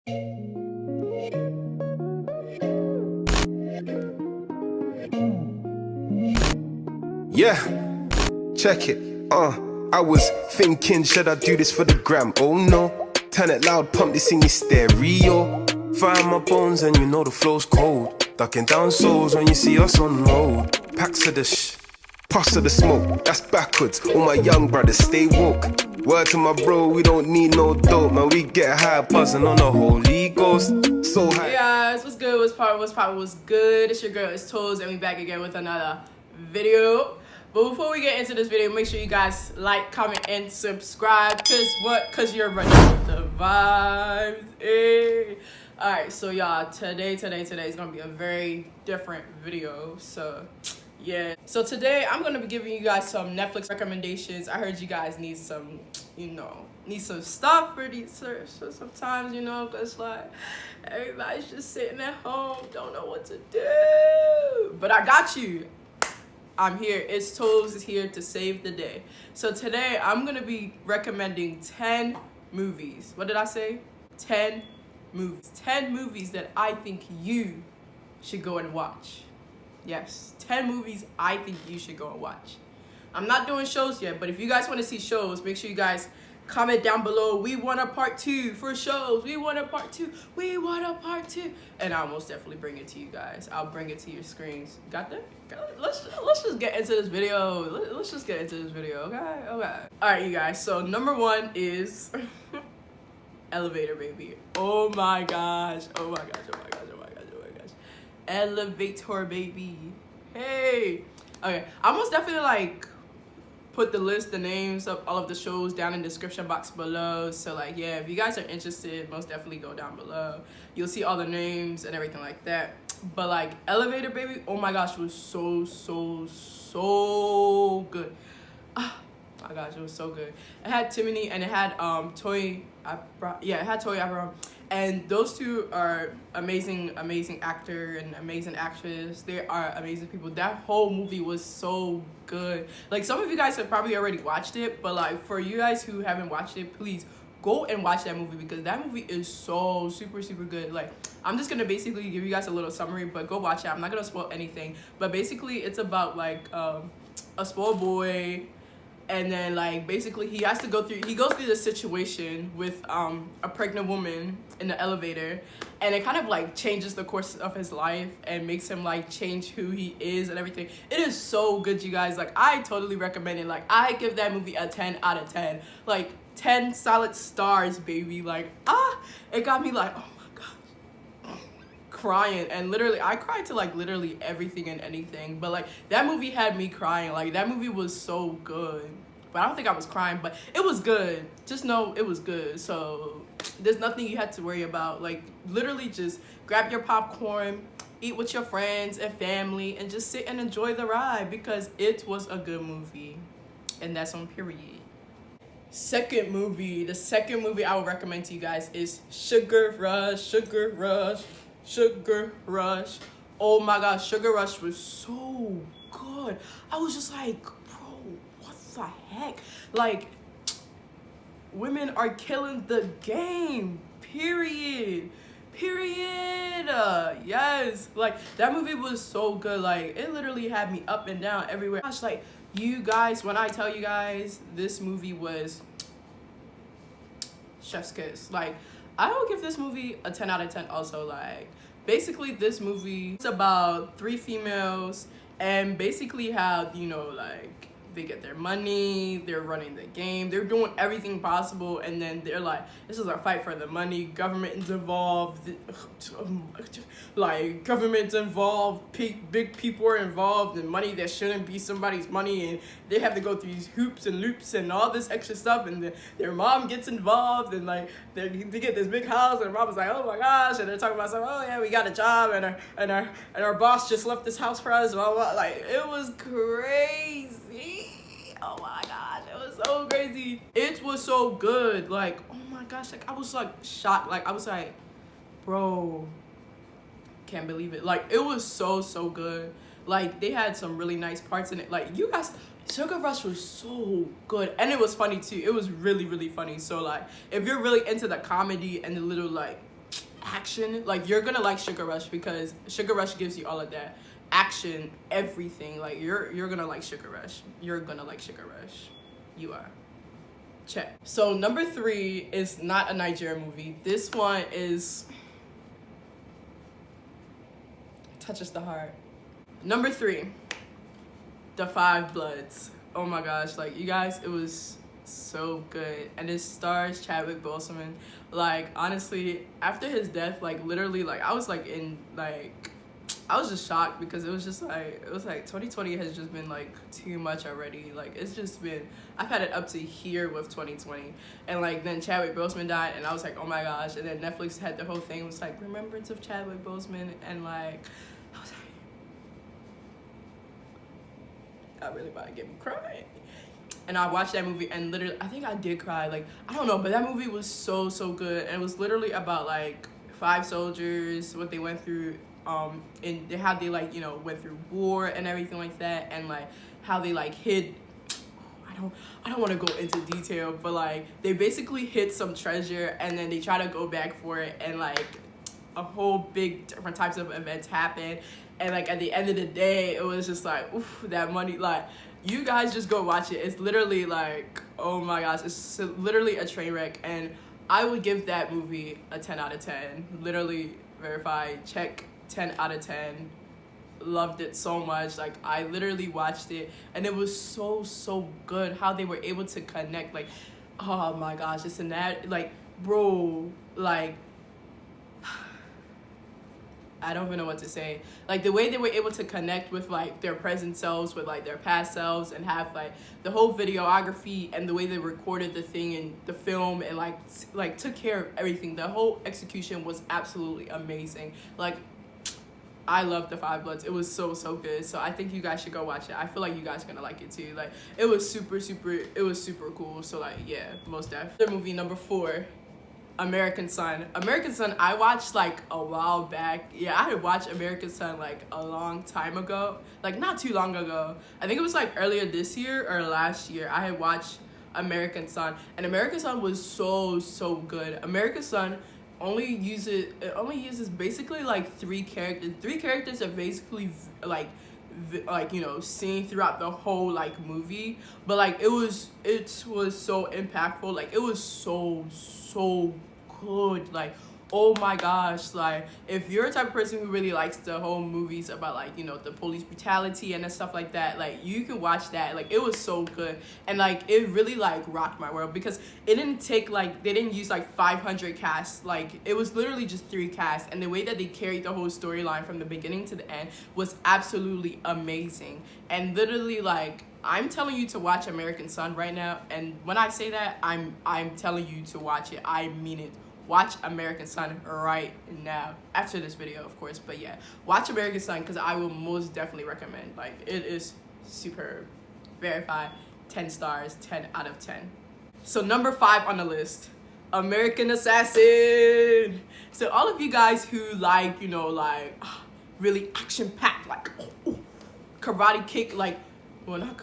Yeah, check it. I was thinking, should I do this for the gram? Oh no, turn it loud, pump this in your stereo. Fire my bones and you know the flow's cold. Ducking down souls when you see us on the road. Packs of the puffs of the smoke, that's backwards. All my young brothers stay woke. Word to my bro, we don't need no dope, man. We get high buzzing on the Holy Ghost. So high. Hey guys, what's good? What's good? It's your girl, it's Toes, and we back again with another video. But before we get into this video, make sure you guys like, comment, and subscribe. Cause you're ready with the vibes. Hey. Alright, so y'all, today is gonna be a very different video. So yeah. So today I'm gonna be giving you guys some Netflix recommendations. I heard you guys need some, need some stuff for these so sometimes, cause like everybody's just sitting at home, don't know what to do. But I got you. I'm here. It's Toes is here to save the day. So today I'm gonna be recommending 10 movies. What did I say? 10 movies. 10 movies that I think you should go and watch. Yes, 10 movies I think you should go and watch. I'm not doing shows yet, but if you guys want to see shows, make sure you guys comment down below. We want a part 2 for shows. We want a part 2. We want a part 2. And I'll most definitely bring it to you guys. I'll bring it to your screens. Got that? Let's just get into this video. Let's just get into this video, okay? Okay. All right, you guys. So number 1 is Elevator Baby. Oh my gosh. Oh my gosh. Oh my gosh. Oh my gosh. Oh my gosh. Elevator Baby. Hey. Okay. I most definitely put the names of all of the shows down in the description box below. So yeah, if you guys are interested, most definitely go down below. You'll see all the names and everything like that. But Elevator Baby, oh my gosh, it was so good. Oh my gosh, it was so good. It had Timony and it had Toy Abram. And those two are amazing actor and amazing actress. They are amazing people. That whole movie was so good. Some of you guys have probably already watched it, but for you guys who haven't watched it, please go and watch that movie because that movie is so super good. I'm just gonna basically give you guys a little summary, but go watch it. I'm not gonna spoil anything, but basically it's about a small boy. And then basically he goes through this situation with a pregnant woman in the elevator, and it kind of changes the course of his life and makes him change who he is and everything. It is so good, you guys. I totally recommend it. I give that movie a 10 out of 10. 10 solid stars, baby. It got me oh my gosh, crying. And literally I cried to literally everything and anything, but that movie had me crying. That movie was so good. But I don't think I was crying, but it was good. Just know it was good. So there's nothing you had to worry about. Literally just grab your popcorn, eat with your friends and family, and just sit and enjoy the ride because it was a good movie. And that's on period. The second movie I would recommend to you guys is Sugar Rush. Oh my gosh, Sugar Rush was so good. I was just the heck? Women are killing the game. Period. Yes. That movie was so good. It literally had me up and down everywhere. Gosh, you guys, when I tell you guys, this movie was chef's kiss. I will give this movie a 10 out of 10 also. Basically this movie is about 3 females and basically how they get their money, they're running the game, they're doing everything possible, and then they're this is a fight for the money. Government's involved, big people are involved, and money that shouldn't be somebody's money, and they have to go through these hoops and loops and all this extra stuff, and their mom gets involved, and they get this big house, and their mom was oh my gosh, and they're talking about oh yeah, we got a job, and our boss just left this house for us, blah, blah. It was crazy. Oh my gosh, it was so crazy. It was so good. Oh my gosh, I was shocked. I was bro, can't believe it. It was so good. They had some really nice parts in it. You guys, Sugar Rush was so good, and it was funny too. It was really funny. So if you're really into the comedy and the little action. Like, you're gonna like Sugar Rush because Sugar Rush gives you all of that action, everything. Like, you're gonna like Sugar Rush. You're gonna like Sugar Rush. You are. Check. So number 3 is not a Nigerian movie. This one is touches the heart. Number 3, The Five Bloods. Oh my gosh, like, you guys, it was so good. And it stars Chadwick Boseman. Like, honestly, after his death, like, literally, like, I was like in like, I was just shocked because it was like 2020 has just been like too much already. Like, it's just been, I've had it up to here with 2020, and like then Chadwick Boseman died, and I was like, oh my gosh. And then Netflix had the whole thing, it was like remembrance of Chadwick Boseman, and like I was like, I really about to get me crying. And I watched that movie, and literally, I think I did cry. Like, I don't know, but that movie was so good, and it was literally about like 5 soldiers, what they went through, and how they like, you know, went through war and everything like that, and like how they like hid. I don't want to go into detail, but like they basically hid some treasure, and then they try to go back for it, and like a whole big different types of events happen, and like at the end of the day, it was just like, oof, that money. Like, you guys just go watch it. It's literally like, oh my gosh, it's literally a train wreck, and I would give that movie a 10 out of 10. Literally verified, check, 10 out of 10. Loved it so much. Like, I literally watched it, and it was so good how they were able to connect. Like, oh my gosh, this and that. Like, bro, like, I don't even know what to say. Like, the way they were able to connect with like their present selves with like their past selves, and have like the whole videography and the way they recorded the thing and the film, and like took care of everything. The whole execution was absolutely amazing. Like, I love The Five Bloods. It was so good. So I think you guys should go watch it. I feel like you guys are gonna like it too. Like, it was super cool. So like, yeah, most definitely. Other movie, number 4, American Son. American Son, I watched like a while back. Yeah, I had watched American Son like a long time ago. Like, not too long ago. I think it was like earlier this year or last year. I had watched American Son, and American Son was so good. American Son only uses basically like 3 characters. 3 characters are basically like you know, seen throughout the whole like movie, but like it was so impactful. Like, it was so good. Like, oh my gosh, like, if you're a type of person who really likes the whole movies about like, you know, the police brutality and stuff like that, like, you can watch that. Like, it was so good, and like it really like rocked my world, because it didn't take like, they didn't use like 500 casts. Like, it was literally just 3 casts, and the way that they carried the whole storyline from the beginning to the end was absolutely amazing. And literally, like, I'm telling you to watch American Son right now, and when I say that, I'm telling you to watch it. I mean it. Watch American Son right now, after this video, of course. But yeah, watch American Son, because I will most definitely recommend. Like, it is superb. Verified, 10 stars, 10 out of 10. So number 5 on the list, American Assassin. So all of you guys who like, you know, like really action-packed, like karate kick, like, well, not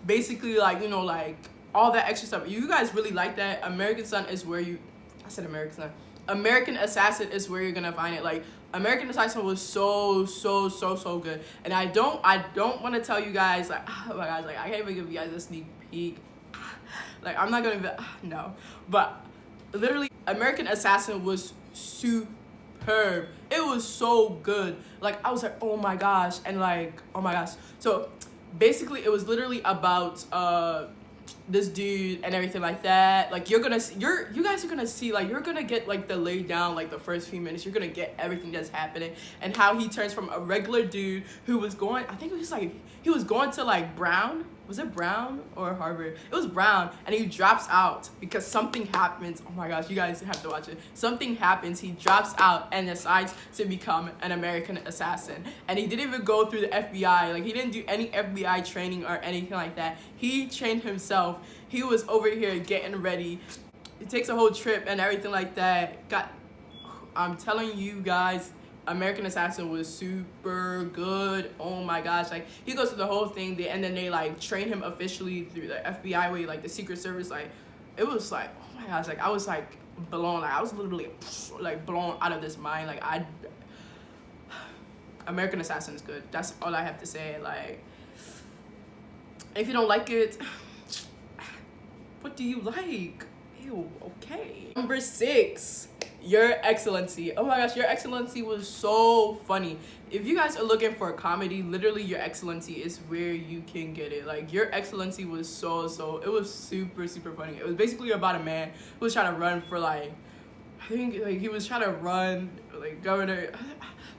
basically, like, you know, like all that extra stuff, you guys really like that, American Son is where you, I said American Son. American Assassin is where you're gonna find it. Like, American Assassin was so good. And I don't want to tell you guys, like, oh my gosh, like, I can't even give you guys a sneak peek. Like, I'm not gonna no. But literally, American Assassin was superb. It was so good. Like, I was like, oh my gosh, and like, oh my gosh. So basically, it was literally about this dude and everything like that. Like, you guys are gonna see, like, you're gonna get like the lay down, like the first few minutes, you're gonna get everything that's happening, and how he turns from a regular dude who was going, I think it was like, he was going to like Brown, was it Brown or Harvard? It was Brown, and he drops out because something happens. Oh my gosh, you guys have to watch it. Something happens, he drops out and decides to become an American assassin. And he didn't even go through the FBI. Like, he didn't do any FBI training or anything like that. He trained himself. He was over here getting ready. It takes a whole trip and everything like that. I'm telling you guys, American Assassin was super good. Oh my gosh, like, he goes through the whole thing, and then they like train him officially through the FBI way, like the Secret Service. Like, it was like, oh my gosh, like, I was like, blown. Like I was literally like blown out of this mind. Like American Assassin is good. That's all I have to say. Like if you don't like it, what do you like? Ew, okay. Number 6, Your Excellency. Oh my gosh, Your Excellency was so funny. If you guys are looking for a comedy, literally Your Excellency is where you can get it. Like Your Excellency was it was super funny. It was basically about a man who was trying to run for like, I think like he was trying to run like governor.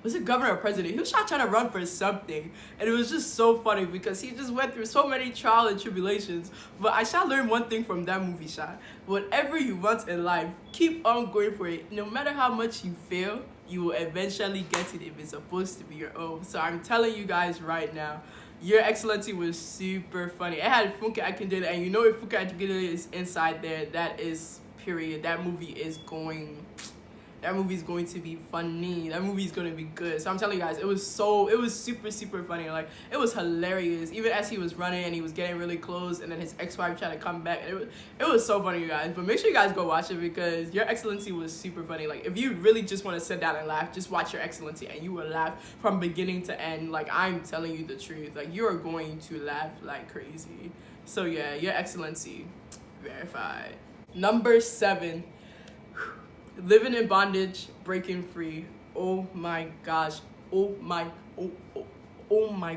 Was it governor or president? He was trying to run for something, and it was just so funny because he just went through so many trials and tribulations. But I shall learn one thing from that movie, shot. Whatever you want in life, keep on going for it. No matter how much you fail, you will eventually get it if it's supposed to be your own. So I'm telling you guys right now, Your Excellency was super funny. It had Funke Akindele, and you know if Funke Akindele is inside there, that is period. That movie is going to be funny. That movie is going to be good. So I'm telling you guys, it was super funny. Like it was hilarious. Even as he was running and he was getting really close, and then his ex-wife tried to come back. It was so funny, you guys. But make sure you guys go watch it because Your Excellency was super funny. Like if you really just want to sit down and laugh, just watch Your Excellency and you will laugh from beginning to end. Like I'm telling you the truth. Like you are going to laugh like crazy. So yeah, Your Excellency, verified. Number 7. Living in Bondage, Breaking Free. Oh my gosh. Oh my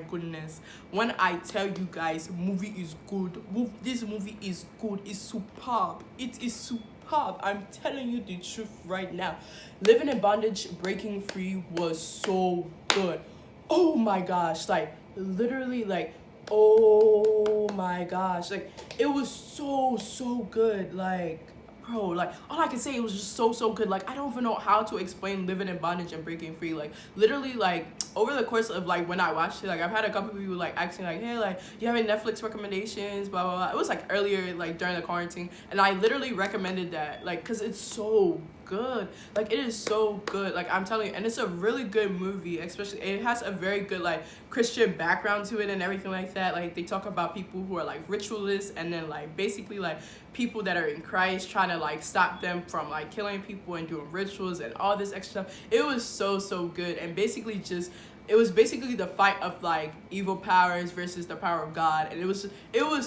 goodness. When I tell you guys, movie is good. This movie is good. It's superb. It is superb. I'm telling you the truth right now. Living in Bondage, Breaking Free was so good. Oh my gosh. Like literally like, oh my gosh. Like it was so good. Like bro, like all I can say, it was just so good. Like I don't even know how to explain Living in Bondage and Breaking Free. Like literally, like over the course of like when I watched it, like I've had a couple of people like asking like, hey, like you have any Netflix recommendations, blah blah blah. It was like earlier like during the quarantine, and I literally recommended that like because it's so good. Like it is so good. Like I'm telling you, and it's a really good movie. Especially it has a very good like Christian background to it and everything like that. Like they talk about people who are like ritualists, and then like basically like people that are in Christ trying to like stop them from like killing people and doing rituals and all this extra stuff. It was so good, and basically just it was basically the fight of like evil powers versus the power of God, and it was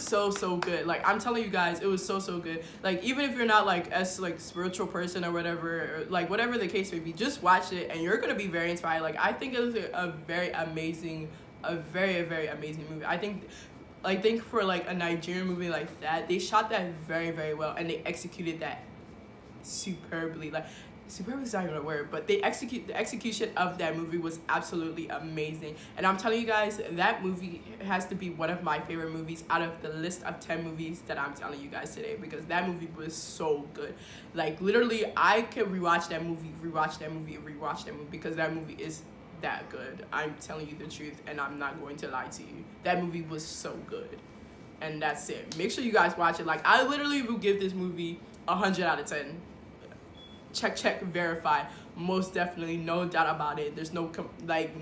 so good. Like I'm telling you guys, it was so good. Like even if you're not like as like spiritual person or whatever, or, like whatever the case may be, just watch it and you're gonna be very inspired. Like I think it was a very amazing movie. I think for like a Nigerian movie like that, they shot that very well, and they executed that superbly. Like superbly is not even a word, but the execution of that movie was absolutely amazing. And I'm telling you guys, that movie has to be one of my favorite movies out of the list of 10 movies that I'm telling you guys today, because that movie was so good. Like literally I can rewatch that movie because that movie is that good. I'm telling you the truth, and I'm not going to lie to you. That movie was so good, and that's it. Make sure you guys watch it. Like I literally will give this movie 100 out of 10. Check, verify. Most definitely, no doubt about it. There's no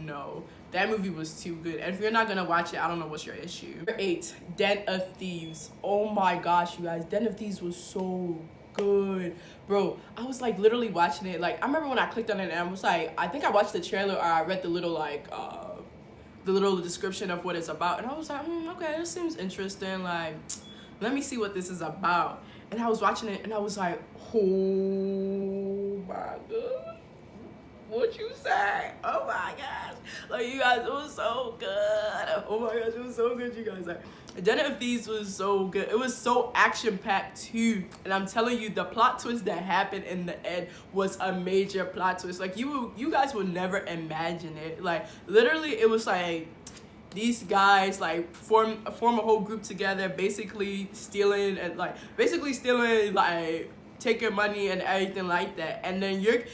no. That movie was too good. And if you're not gonna watch it, I don't know what's your issue. Number 8, Den of Thieves. Oh my gosh, you guys, Den of Thieves was so good, bro. I was like literally watching it. Like I remember when I clicked on it, and I was like, I think I watched the trailer, or I read the little like the little description of what it's about, and I was like, okay, this seems interesting. Like, let me see what this is about. And I was watching it, and I was like, oh my god, what you say? Oh my gosh, like you guys, it was so good. Oh my gosh, it was so good, you guys. Like Den of Thieves was so good. It was so action-packed too, and I'm telling you, the plot twist that happened in the end was a major plot twist. Like you guys would never imagine it. Like literally, it was like these guys like form a whole group together, basically stealing like taking money and everything like that. And then you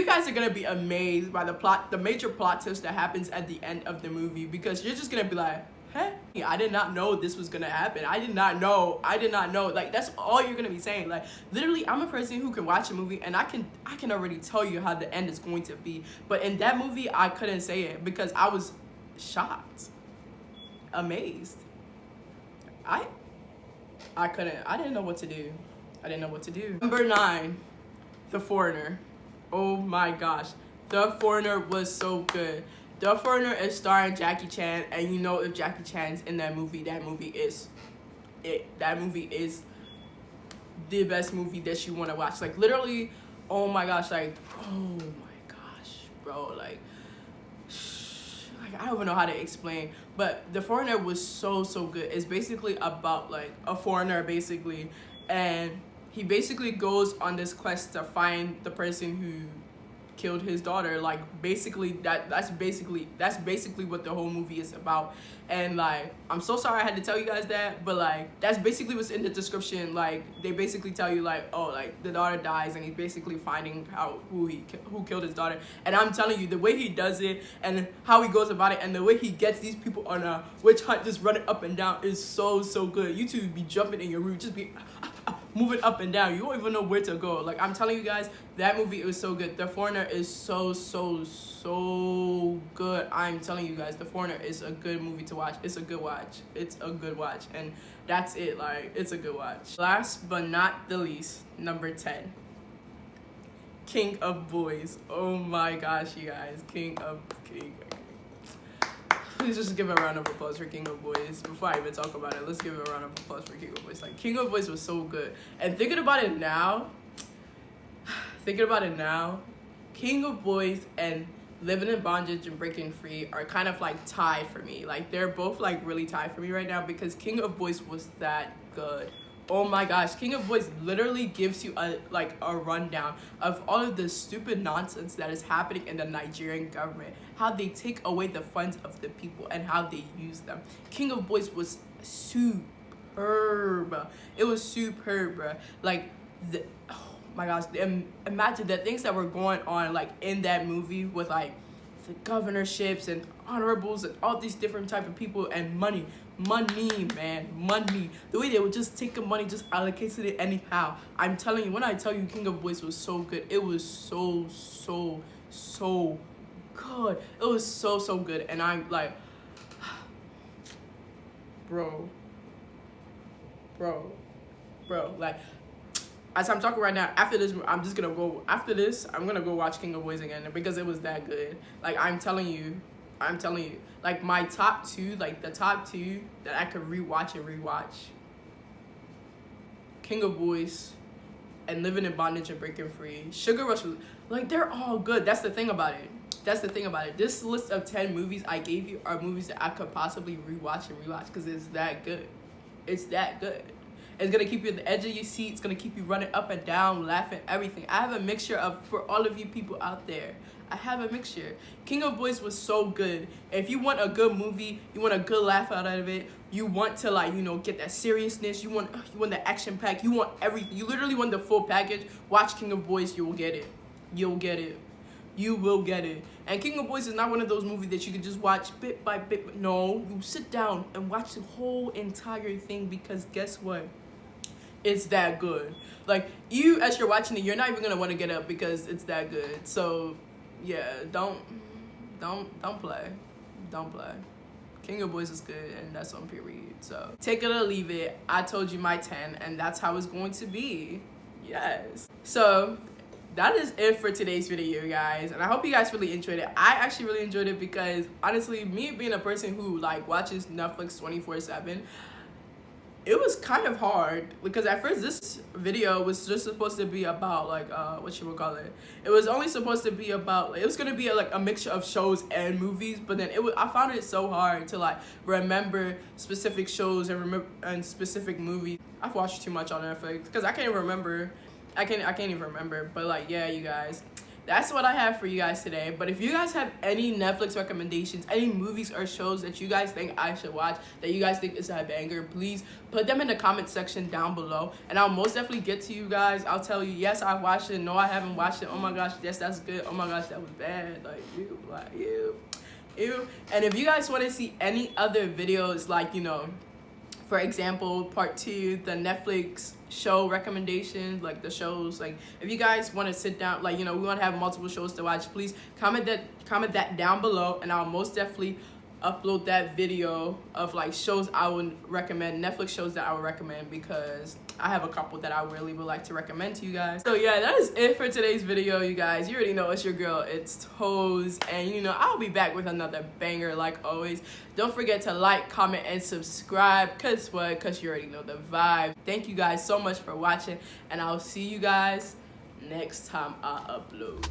guys are gonna be amazed by the major plot twist that happens at the end of the movie, because you're just gonna be like, hey, I did not know this was gonna happen. I did not know. Like that's all you're gonna be saying. Like literally, I'm a person who can watch a movie and I can already tell you how the end is going to be. But in that movie, I couldn't say it because I was shocked, amazed. I didn't know what to do. Number 9, The Foreigner. Oh my gosh, The Foreigner was so good. The Foreigner is starring Jackie Chan, and you know if Jackie Chan's in that movie is it. That movie is the best movie that you want to watch. Like literally, oh my gosh, like oh my gosh, bro, like I don't even know how to explain, but The Foreigner was so good. It's basically about like a foreigner basically, and he basically goes on this quest to find the person who killed his daughter. Like basically that's basically what the whole movie is about. And like I'm so sorry I had to tell you guys that, but like that's basically what's in the description. Like they basically tell you like, oh, like the daughter dies and he's basically finding out who killed his daughter. And I'm telling you, the way he does it and how he goes about it and the way he gets these people on a witch hunt just running up and down is so good. You two be jumping in your room, just be moving up and down. You don't even know where to go. Like I'm telling you guys, that movie is so good. The Foreigner is so good. I'm telling you guys, The Foreigner is a good movie to watch. It's a good watch. It's a good watch. And that's it. Like it's a good watch. Last but not the least, number 10. King of Boys. Oh my gosh, you guys. King. Please just give a round of applause for King of Boys. Before I even talk about it, let's give a round of applause for King of Boys. Like King of Boys was so good. And thinking about it now, King of Boys and Living in Bondage and Breaking Free are kind of like tied for me. Like they're both like really tied for me right now because King of Boys was that good. Oh my gosh, King of Boys literally gives you a rundown of all of the stupid nonsense that is happening in the Nigerian government, how they take away the funds of the people and how they use them. King of Boys was superb. It was superb, bro. Like oh my gosh, imagine the things that were going on like in that movie with like the governorships and honorables and all these different type of people and money, man, money. The way they would just take the money, just allocate it anyhow. I'm telling you, when I tell you King of Boys was so good, it was so good. It was so good. And I'm like, bro, like, as I'm talking right now, after this, I'm gonna go watch King of Boys again because it was that good. Like, I'm telling you, like, my top two, like, the top two that I could rewatch, King of Boys and Living in Bondage and Breaking Free. Sugar Rush was, like, they're all good. That's the thing about it. This list of 10 movies I gave you are movies that I could possibly rewatch because it's that good. It's gonna keep you at the edge of your seat. It's gonna keep you running up and down, laughing, everything. I have a mixture for all of you people out there. I have a mixture. King of Boys was so good. If you want a good movie, you want a good laugh out of it, you want to, like, you know, get that seriousness, you want the action pack, you want everything. You literally want the full package. Watch King of Boys, you will get it. You will get it. And King of Boys is not one of those movies that you can just watch bit by bit. No, you sit down and watch the whole entire thing because guess what? It's that good. Like, you, as you're watching it, you're not even gonna want to get up because it's that good. So yeah, don't play. King of Boys is good, and that's on period. So take it or leave it. I told you my 10, and that's how it's going to be. Yes. So that is it for today's video, guys, and I hope you guys really enjoyed it. I actually really enjoyed it because honestly, me being a person who like watches Netflix 24/7, it was kind of hard because at first this video was just supposed to be about like it was only supposed to be about, it was gonna be like a mixture of shows and movies, but then I found it so hard to like remember specific shows and specific movies. I've watched too much on Netflix because I can't even remember. But like, yeah, you guys, that's what I have for you guys today. But if you guys have any Netflix recommendations, any movies or shows that you guys think I should watch, that you guys think is a banger, please put them in the comment section down below, and I'll most definitely get to you guys. I'll tell you, yes, I watched it. No, I haven't watched it. Oh my gosh, yes, that's good. Oh my gosh, that was bad. Like, ew. And if you guys want to see any other videos, like, you know, for example, part 2, the Netflix show recommendations, like the shows, like if you guys want to sit down, like, you know, we want to have multiple shows to watch, please comment that down below, and I'll most definitely upload that video of like shows I would recommend, Netflix shows that I would recommend, because I have a couple that I really would like to recommend to you guys. So yeah, that is it for today's video, you guys. You already know it's your girl, it's Toes, and you know I'll be back with another banger like always. Don't forget to like, comment, and subscribe, cause what? Cause you already know the vibe. Thank you guys so much for watching, and I'll see you guys next time I upload.